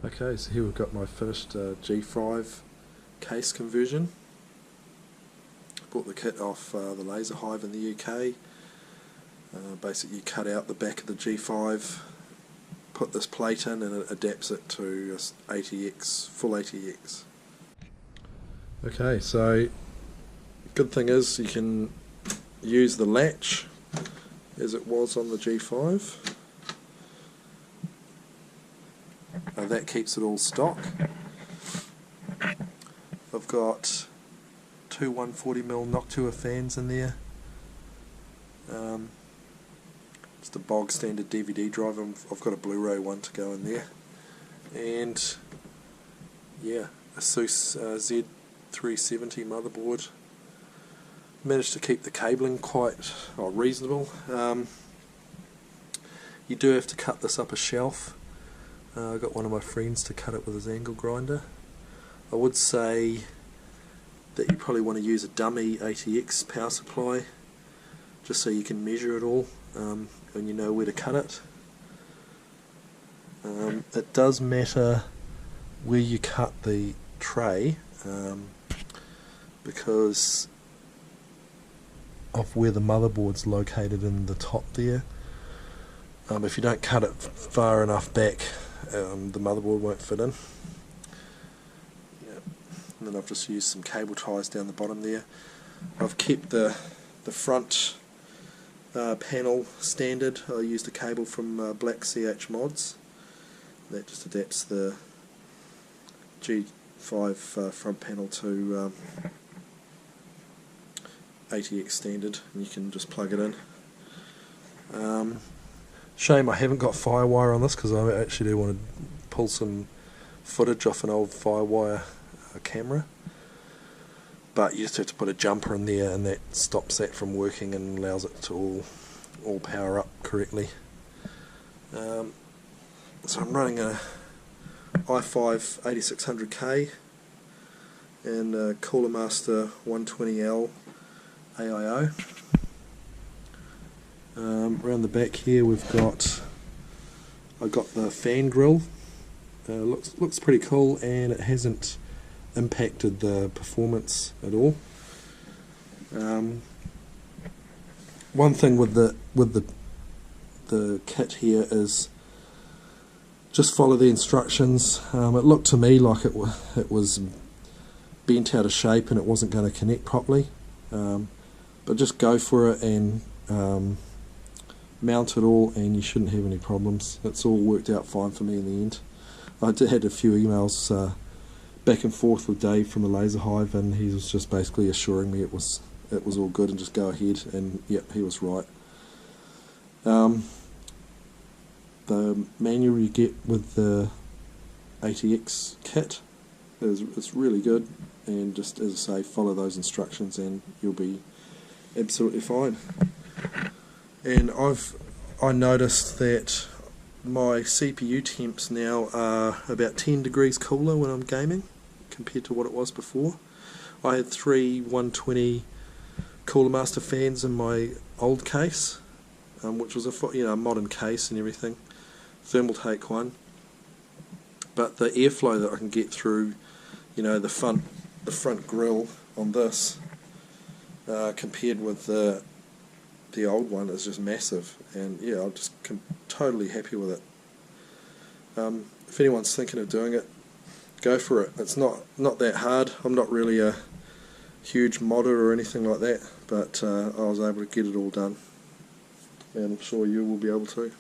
Okay, so here we've got my finished G5 case conversion. Bought the kit off the Laser Hive in the UK. Basically you cut out the back of the G5, put this plate in, and it adapts it to ATX, full ATX. Okay, so good thing is you can use the latch as it was on the G5. That keeps it all stock. I've got two 140mm Noctua fans in there. Just a bog standard DVD drive. I've got a Blu-ray one to go in there. And yeah, a ASUS Z370 motherboard. Managed to keep the cabling quite reasonable. You do have to cut this up a shelf. I got one of my friends to cut it with his angle grinder. I would say that you probably want to use a dummy ATX power supply just so you can measure it all and you know where to cut it. It does matter where you cut the tray because of where the motherboard's located in the top there. If you don't cut it far enough back, the motherboard won't fit in. Yep. And then I've just used some cable ties down the bottom there. I've kept the front panel standard. I used a cable from Black CH Mods. That just adapts the G5 front panel to ATX standard, and you can just plug it in. Shame I haven't got Firewire on this because I actually do want to pull some footage off an old Firewire camera, but you just have to put a jumper in there and that stops that from working and allows it to all power up correctly. So I'm running a i5 8600K and a Cooler Master 120L AIO. Around the back here I got the fan grill. Looks pretty cool, and it hasn't impacted the performance at all. One thing with the kit here is just follow the instructions. It looked to me like it was bent out of shape and it wasn't going to connect properly, but just go for it and mount it all, and you shouldn't have any problems. It's all worked out fine for me in the end. I had a few emails back and forth with Dave from the Laser Hive, and he was just basically assuring me it was all good and just go ahead, and yep, he was right. The manual you get with the ATX kit is really good, and just as I say, follow those instructions and you'll be absolutely fine. And I noticed that my CPU temps now are about 10 degrees cooler when I'm gaming compared to what it was before. I had three 120 Cooler Master fans in my old case, which was a modern case and everything, Thermaltake one. But the airflow that I can get through, the front grill on this, compared with the old one, is just massive, and yeah, I'm just totally happy with it. If anyone's thinking of doing it, go for it. It's not that hard. I'm not really a huge modder or anything like that, but I was able to get it all done, and I'm sure you will be able to.